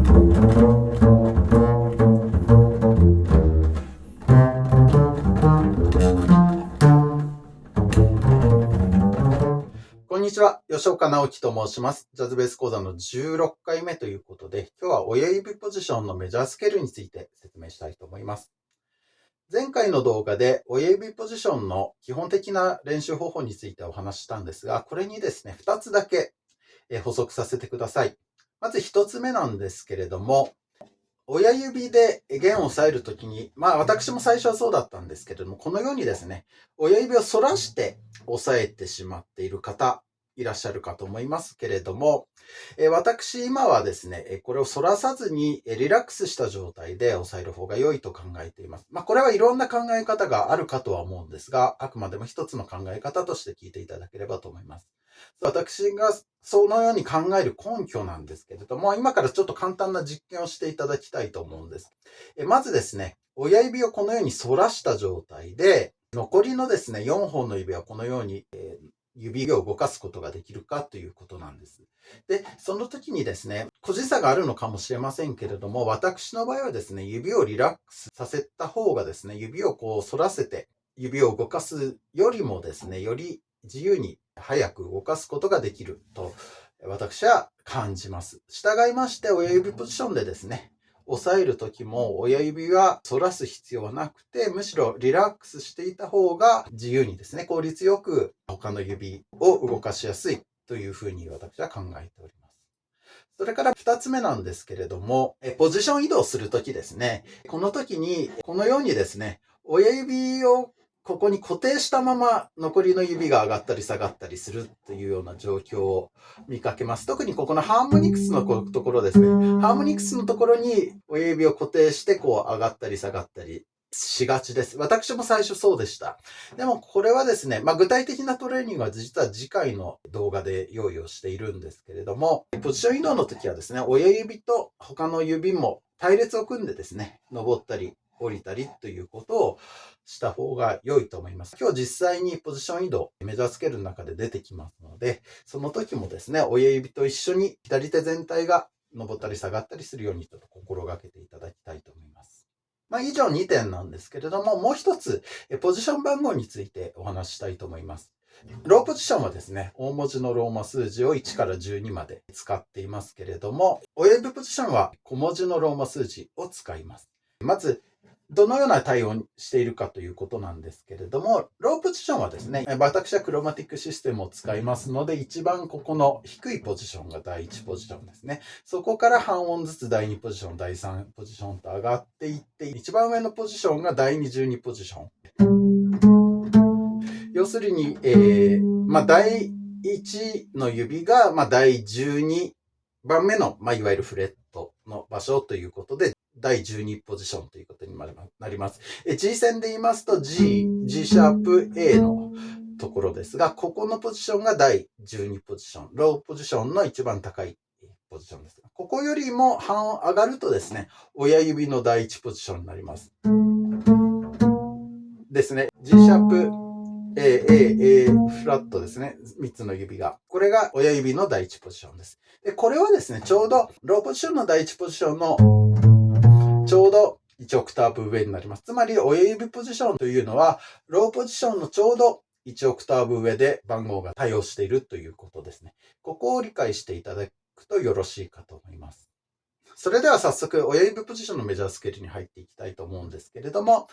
こんにちは、吉岡直樹と申します。ジャズベース講座の16回目ということで、今日は親指ポジションのメジャースケールについて説明したいと思います。前回の動画で親指ポジションの基本的な練習方法についてお話ししたんですが、これにですね、2つだけ補足させてください。まず1つ目なんですけれども、親指で弦を押さえるときに、私も最初はそうだったんですけれども、このようにですね、親指を反らして押さえてしまっている方、いらっしゃるかと思いますけれども、私今はですね、これを反らさずにリラックスした状態で押さえる方が良いと考えています。これはいろんな考え方があるかとは思うんですが、あくまでも一つの考え方として聞いていただければと思います。私がそのように考える根拠なんですけれども、今からちょっと簡単な実験をしていただきたいと思うんです。まずですね、親指をこのように反らした状態で、残りのですね、4本の指はこのように、指を動かすことができるかということなんです。で、その時にですね、個人差があるのかもしれませんけれども、私の場合はですね、指をリラックスさせた方がですね、指をこう反らせて、指を動かすよりもですね、より自由に早く動かすことができると私は感じます。従いまして、親指ポジションでですね、押さえるときも親指は反らす必要はなくて、むしろリラックスしていた方が自由にですね、効率よく他の指を動かしやすいというふうに私は考えております。それから2つ目なんですけれども、ポジション移動するときですね、この時にこのようにですね、親指をここに固定したまま残りの指が上がったり下がったりするっていうような状況を見かけます。特にここのハーモニクスのところですね。ハーモニクスのところに親指を固定してこう上がったり下がったりしがちです。私も最初そうでした。でもこれはですね、具体的なトレーニングは実は次回の動画で用意をしているんですけれども、ポジション移動の時はですね、親指と他の指も隊列を組んでですね、登ったり降りたりということをした方が良いと思います。今日実際にポジション移動、メジャースケールの中で出てきますので、その時もですね、親指と一緒に左手全体が登ったり下がったりするようにちょっと心がけていただきたいと思います。以上2点なんですけれども、もう一つ、ポジション番号についてお話ししたいと思います。ローポジションはですね、大文字のローマ数字を1から12まで使っていますけれども、親指ポジションは小文字のローマ数字を使います。まず、どのような対応をしているかということなんですけれども、ローポジションはですね、私はクロマティックシステムを使いますので、一番ここの低いポジションが第1ポジションですね。そこから半音ずつ第2ポジション、第3ポジションと上がっていって、一番上のポジションが第2、12ポジション。要するに、第1の指が、第12番目の、いわゆるフレットの場所ということで、第12ポジションということになります。G 線で言いますと G シャープ A のところですが、ここのポジションが第12ポジション、ローポジションの一番高いポジションです。ここよりも半音上がるとですね、親指の第1ポジションになります。ですね。G シャープA、フラットですね。3つの指が。これが親指の第1ポジションです。で、これはですね、ちょうど、ローポジションの第1ポジションの、ちょうど1オクターブ上になります。つまり、親指ポジションというのは、ローポジションのちょうど1オクターブ上で番号が対応しているということですね。ここを理解していただくとよろしいかと思います。それでは早速、親指ポジションのメジャースケールに入っていきたいと思うんですけれども、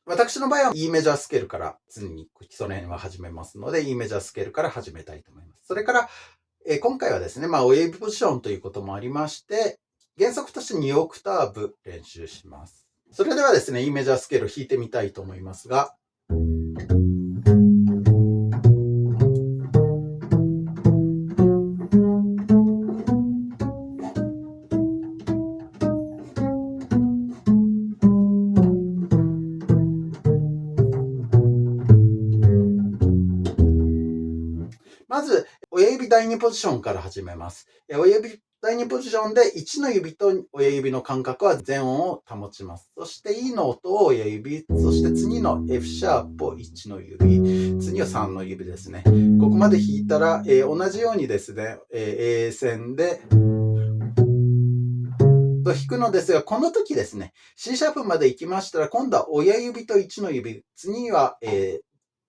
私の場合は E メジャースケールから常に基礎練は始めますので、E メジャースケールから始めたいと思います。それから、今回はですね、親指ポジションということもありまして、原則として2オクターブ練習します。それではですね、E メジャースケールを弾いてみたいと思いますが、まず、親指第2ポジションから始めます。親指第2ポジションで1の指と親指の間隔は全音を保ちます。そして E の音を親指、そして次の F シャープを1の指、次は3の指ですね。ここまで弾いたら、同じようにですね、A 線で、と弾くのですが、この時ですね、C シャープまで行きましたら、今度は親指と1の指、次は、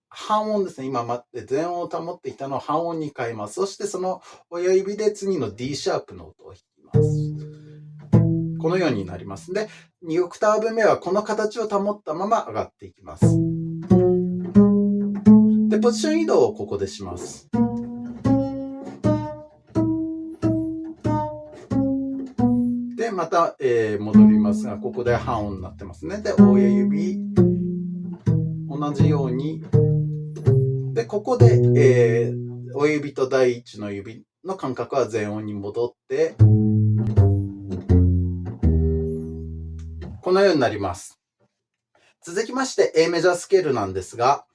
半音ですね。今待って全音を保っていたのを半音に変えます。そしてその親指で次の D シャープの音を弾きます。このようになります。で、2オクターブ目はこの形を保ったまま上がっていきます。で、ポジション移動をここでします。で、また、戻りますが、ここで半音になってますね。で、親指、同じように、で、ここで、親指と第1の指の間隔は全音に戻って、このようになります。続きまして A メジャースケールなんですが、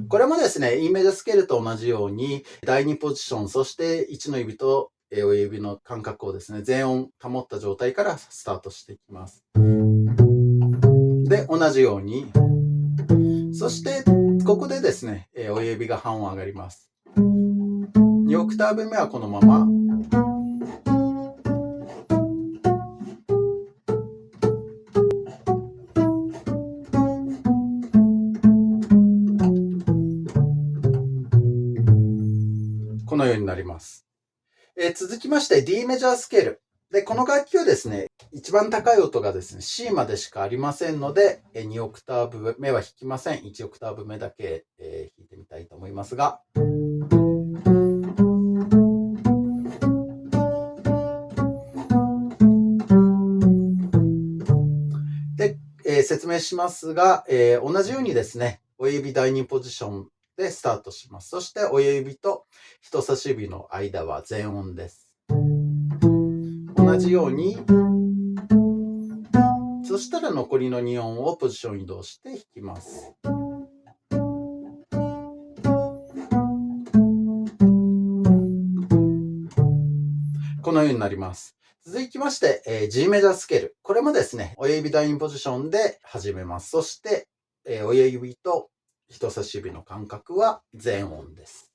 これもですね、E メジャースケールと同じように、第2ポジション、そして1の指と親指の間隔をですね、全音保った状態からスタートしていきます。で、同じように、そして、ここでですね、親指が半音上がります。2オクターブ目はこのまま、このようになります。続きまして D メジャースケール。で、この楽器はですね、一番高い音がですね、C までしかありませんので、2オクターブ目は弾きません。1オクターブ目だけ、弾いてみたいと思いますが、で、説明しますが、同じようにですね、親指第2ポジションでスタートします。そして親指と人差し指の間は全音です。同じように、そしたら残りの2音をポジション移動して弾きます。このようになります。続きまして、G メジャースケール。これもですね、親指第2ポジションで始めます。そして、親指と人差し指の間隔は全音です。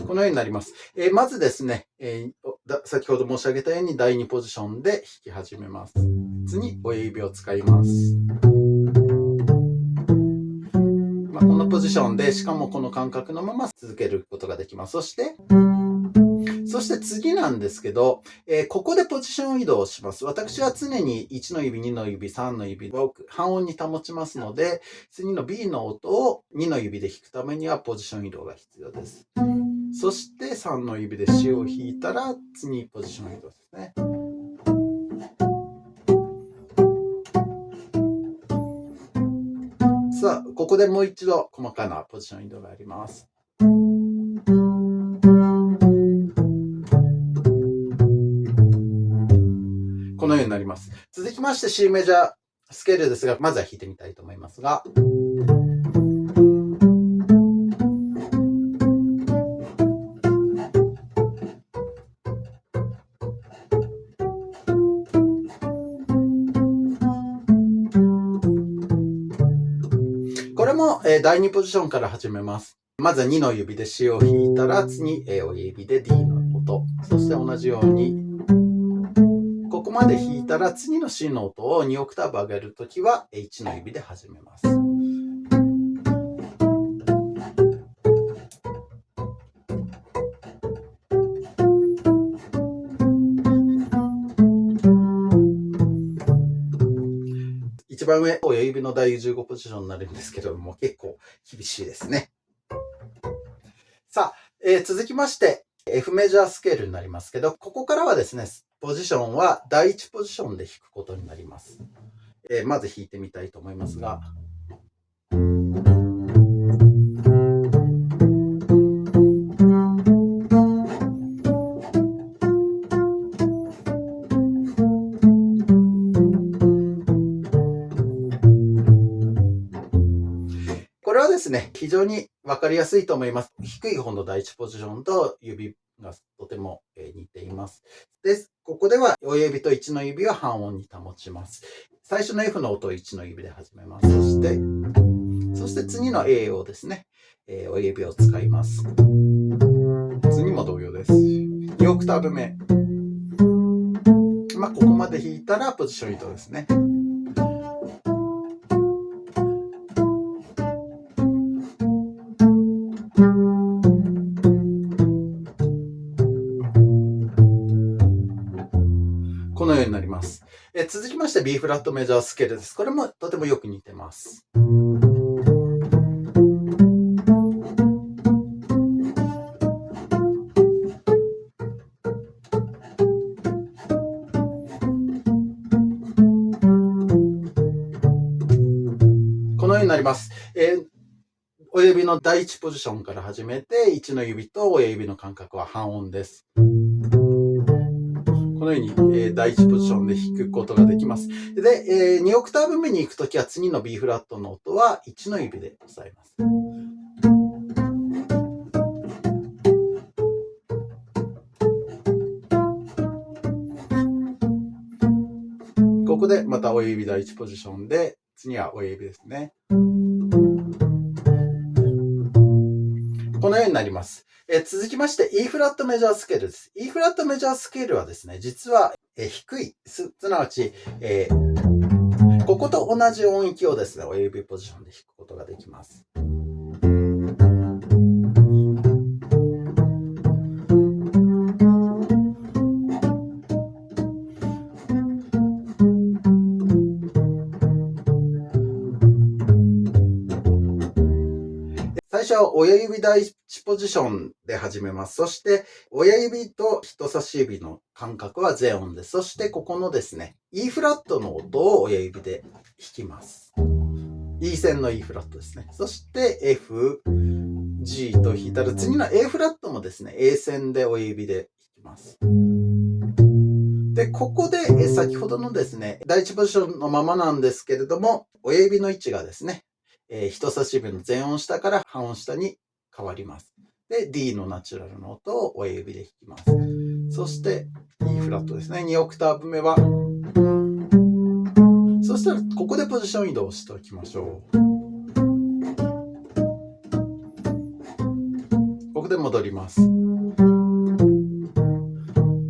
このようになります。まずですね、先ほど申し上げたように第2ポジションで弾き始めます。次、親指を使います。このポジションで、しかもこの間隔のまま続けることができます。そして次なんですけど、ここでポジション移動をします。私は常に1の指、2の指、3の指を半音に保ちますので、次の B の音を2の指で弾くためにはポジション移動が必要です。そして3の指で C を弾いたら次ポジション移動ですね。さあ、ここでもう一度細かなポジション移動があります。このようになります。続きまして C メジャースケールですが、まずは弾いてみたいと思いますが、これも第2ポジションから始めます。まずは2の指で C を弾いたら、次親指で D の音。そして同じように、ここまで弾いたら次の C の音を2オクターブ上げるときは1の指で始めます。一番上、親指の第15ポジションになるんですけども、結構厳しいですね。さあ、続きまして、F メジャースケールになりますけど、ここからはですね、ポジションは第1ポジションで弾くことになります。まず弾いてみたいと思いますが、ですね、非常にわかりやすいと思います。低い方の第1ポジションと指がとても似ています。で、ここでは親指と1の指は半音に保ちます。最初の F の音を1の指で始めます。そして次の A をですね、親指を使います。次も同様です。2オクターブ目。ここまで弾いたらポジション移動ですね。このようになります。続きまして B フラットメジャースケールです。これもとてもよく似てます。このようになります。親指の第1ポジションから始めて、1の指と親指の間隔は半音です。このように、第1ポジションで弾くことができます。で、2オクターブ目に行くときは次の B フラットの音は1の指で押さえます。ここでまた親指第1ポジションで、次は親指ですね。このようになります。続きまして E フラットメジャースケールです。E フラットメジャースケールはですね、実は、低い、すなわち、ここと同じ音域をですね、親指ポジションで弾くことができます。最初は親指第1ポジションで始めます。そして、親指と人差し指の間隔は全音です。そして、ここのですね、E フラットの音を親指で弾きます。E 線の E フラットですね。そして、F、G と弾いたら、次の A フラットもですね、A 線で親指で弾きます。で、ここで、先ほどのですね、第1ポジションのままなんですけれども、親指の位置がですね、人差し指の全音下から半音下に変わります。で、D のナチュラルの音を親指で弾きます。そして、E フラットですね。2オクターブ目は、そしたら、ここでポジション移動しておきましょう。ここで戻ります。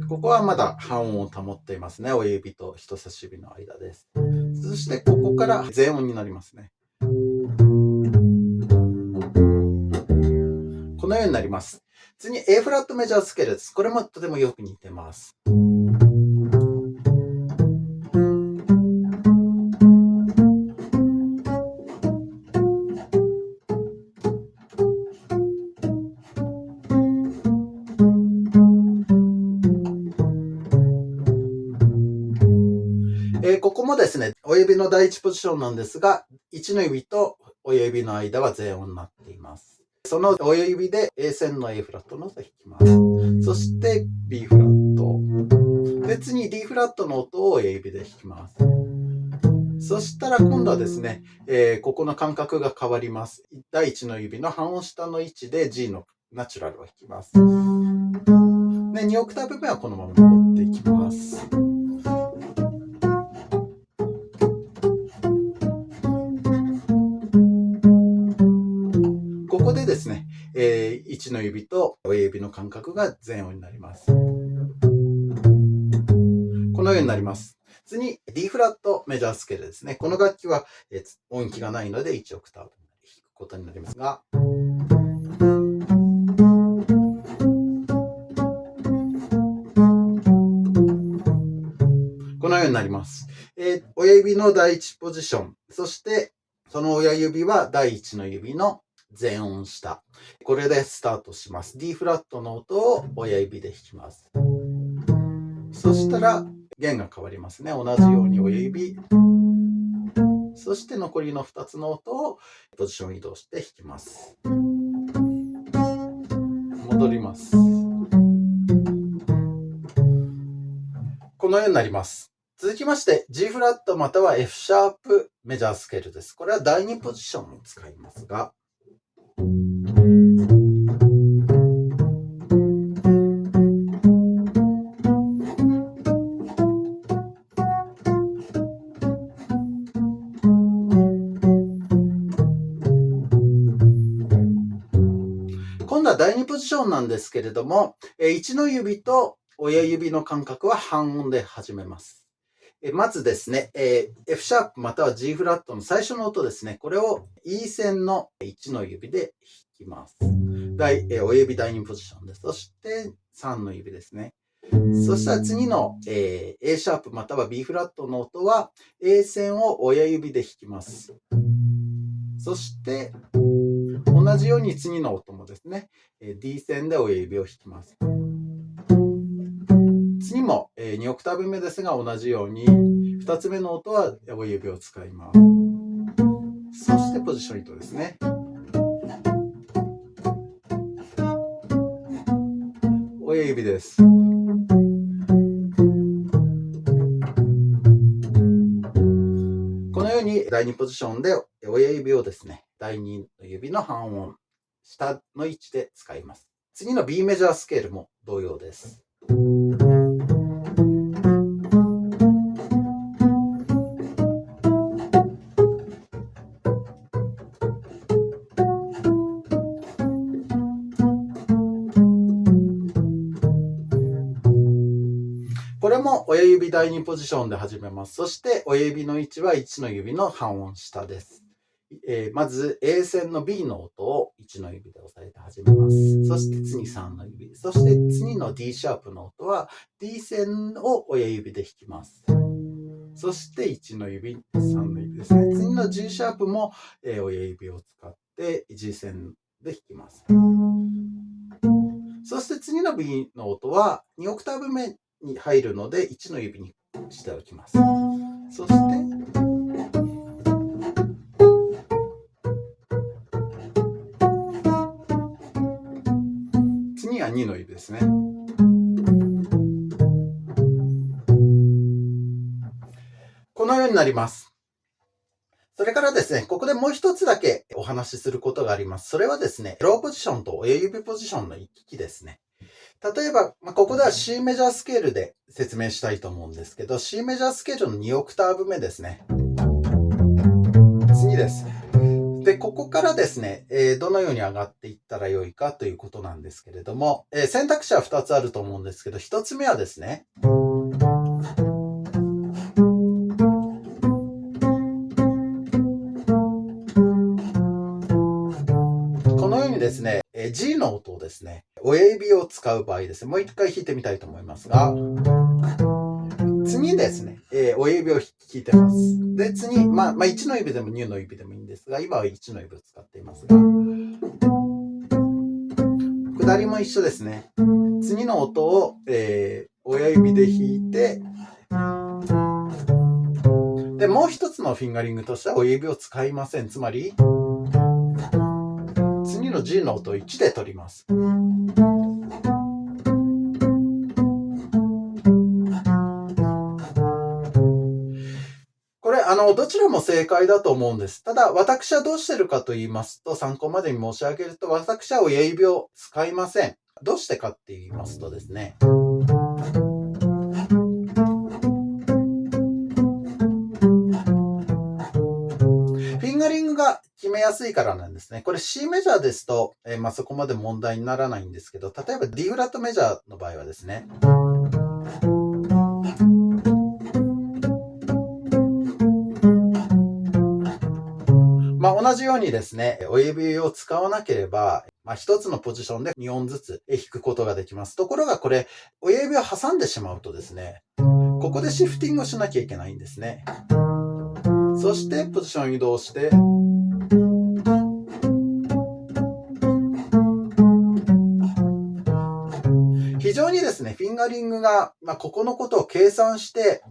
ここはまだ半音を保っていますね。親指と人差し指の間です。そして、ここから全音になりますね。このようになります。次、A フラットメジャースケールです。これもとてもよく似てます。ここもですね、親指の第1ポジションなんですが、1の指と親指の間は全音になっています。その親指で A 線の A フラットの音を弾きます。そして B フラット。で、次 D フラットの音を親指で弾きます。そしたら今度はですね、ここの間隔が変わります。第1の指の半音下の位置で G のナチュラルを弾きます。で、2オクターブ目はこのまま戻っていきます。ここでですね、1の指と親指の間隔が全音になります。このようになります。次、D フラットメジャースケールですね。この楽器は音域がないので1オクターブ弾くことになりますが、このようになります。親指の第1ポジション、そしてその親指は第1の指の全音下。これでスタートします。D フラットの音を親指で弾きます。そしたら弦が変わりますね。同じように親指、そして残りの2つの音をポジション移動して弾きます。戻ります。このようになります。続きまして G フラットまたは F シャープメジャースケールです。これは第2ポジションを使いますが、今度は第2ポジションなんですけれども、1の指と親指の間隔は半音で始めます。まずですね、F シャープまたは G フラットの最初の音ですね。これを E 線の1の指で弾きます。親指第2ポジションです。そして3の指ですね。そしたら次の、A シャープまたは B フラットの音は A 線を親指で弾きます。そして同じように次の音もですね、D 線で親指を弾きます。次も2オクターブ目ですが同じように2つ目の音は親指を使います。そしてポジション糸ですね。親指です。このように第2ポジションで親指をですね、第2の指の半音、下の位置で使います。次の B メジャースケールも同様です。これも親指第2ポジションで始めます。そして親指の位置は1の指の半音下です。まず A 線の B の音を1の指で押さえて始めます。そして次3の指。そして次の D シャープの音は D 線を親指で弾きます。そして1の指、3の指ですね。次の G シャープも親指を使って G 線で弾きます。そして次の B の音は2オクターブ目に入るので1の指にしておきます。そして次は2の指ですね。このようになります。それからですね、ここでもう一つだけお話しすることがあります。それはですね、ローポジションと親指ポジションの行き来ですね。例えば、ここでは C メジャースケールで説明したいと思うんですけど、C メジャースケールの2オクターブ目ですね。次です。で、ここからですね、どのように上がっていったらよいかということなんですけれども、選択肢は2つあると思うんですけど、1つ目はですね、このようにですね、G の音をですね、親指を使う場合ですね、もう一回弾いてみたいと思いますが、次ですね、親指を弾いてます。で、次、1の指でも2の指でもいいんですが、今は1の指を使っていますが、下りも一緒ですね。次の音を、親指で弾いて、で、もう一つのフィンガリングとしては親指を使いません。つまり、次の G の音を1で取ります。これ、どちらも正解だと思うんです。ただ、私はどうしてるかと言いますと、参考までに申し上げると、私は親指を使いません。どうしてかって言いますとですね、フィンガリングが決めやすいからなんですね。これ C メジャーですと、そこまで問題にならないんですけど、例えば D フラットメジャーの場合はですね、同じようにですね、親指を使わなければ、一つのポジションで2音ずつ弾くことができます。ところがこれ、親指を挟んでしまうとですね、ここでシフティングをしなきゃいけないんですね。そしてポジション移動して、非常にですね、フィンガリングが、ここのことを計算して、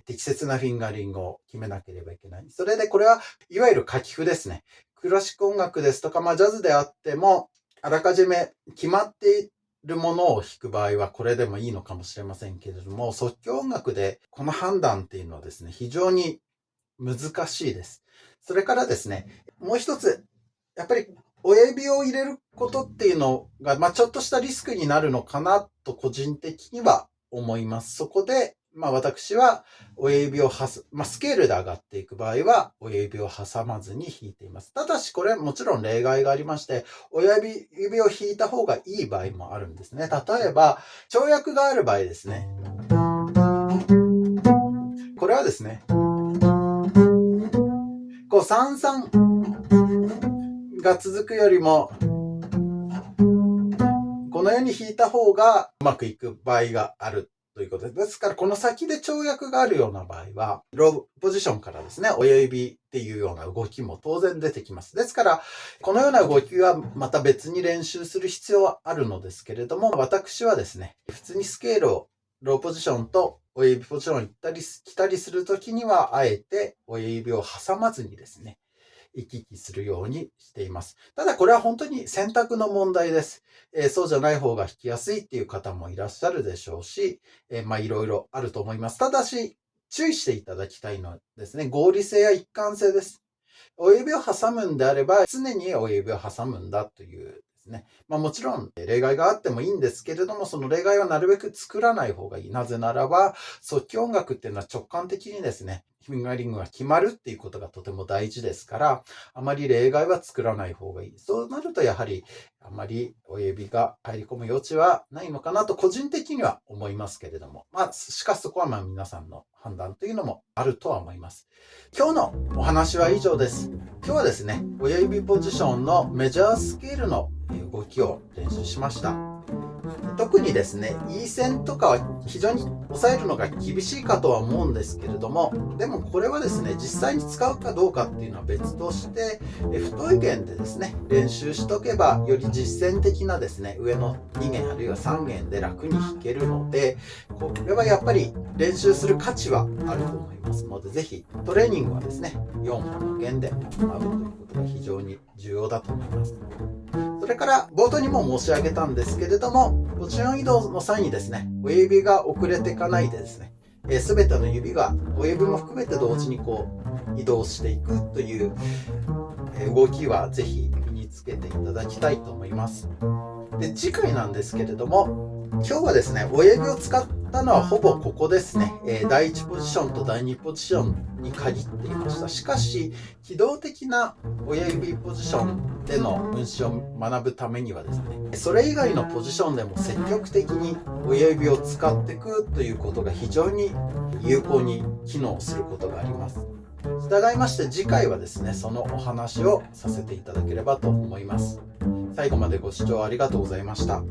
適切なフィンガリングを決めなければいけない。それでこれはいわゆる書き譜ですね。クラシック音楽ですとか、ジャズであっても、あらかじめ決まっているものを弾く場合はこれでもいいのかもしれませんけれども、即興音楽でこの判断っていうのはですね、非常に難しいです。それからですね、もう一つ、やっぱり親指を入れることっていうのが、ちょっとしたリスクになるのかなと個人的には思います。そこで、私は親指をスケールで上がっていく場合は親指を挟まずに弾いています。ただしこれはもちろん例外がありまして、親指を弾いた方がいい場合もあるんですね。例えば、跳躍がある場合ですね。これはですね、三三が続くよりも、このように弾いた方がうまくいく場合があるということです。ですから、この先で跳躍があるような場合は、ローポジションからですね、親指っていうような動きも当然出てきます。ですから、このような動きはまた別に練習する必要はあるのですけれども、私はですね、普通にスケールをローポジションと親指ポジションを行ったり来たりするときには、あえて親指を挟まずにですね、行き来するようにしています。ただこれは本当に選択の問題です。そうじゃない方が弾きやすいっていう方もいらっしゃるでしょうし、いろいろあると思います。ただし、注意していただきたいのはですね、合理性や一貫性です。親指を挟むんであれば、常に親指を挟むんだというですね。もちろん例外があってもいいんですけれども、その例外はなるべく作らない方がいい。なぜならば、即興音楽っていうのは直感的にですね、フィンガリングが決まるっていうことがとても大事ですから、あまり例外は作らない方がいい。そうなるとやはり、あまり親指が入り込む余地はないのかなと個人的には思いますけれども、しかしそこは皆さんの判断というのもあるとは思います。今日のお話は以上です。今日はですね、親指ポジションのメジャースケールの動きを練習しました。特にですね、E線とかは非常に抑えるのが厳しいかとは思うんですけれども、でもこれはですね、実際に使うかどうかっていうのは別として、太い弦でですね、練習しとけば、より実践的なですね、上の2弦あるいは3弦で楽に弾けるので、これはやっぱり練習する価値はあると思いますので、ぜひトレーニングはですね、4本の弦で行うということが非常に重要だと思います。それから冒頭にも申し上げたんですけれども、ポジション移動の際にですね、親指が遅れていかないでですね、すべての指が親指も含めて同時に移動していくという動きはぜひ身につけていただきたいと思います。で、次回なんですけれども、今日はですね、親指を使ったのはほぼここですね。第1ポジションと第2ポジションに限っていました。しかし、機動的な親指ポジションでの運指を学ぶためにはですね、それ以外のポジションでも積極的に親指を使っていくということが非常に有効に機能することがあります。従いまして次回はですね、そのお話をさせていただければと思います。最後までご視聴ありがとうございました。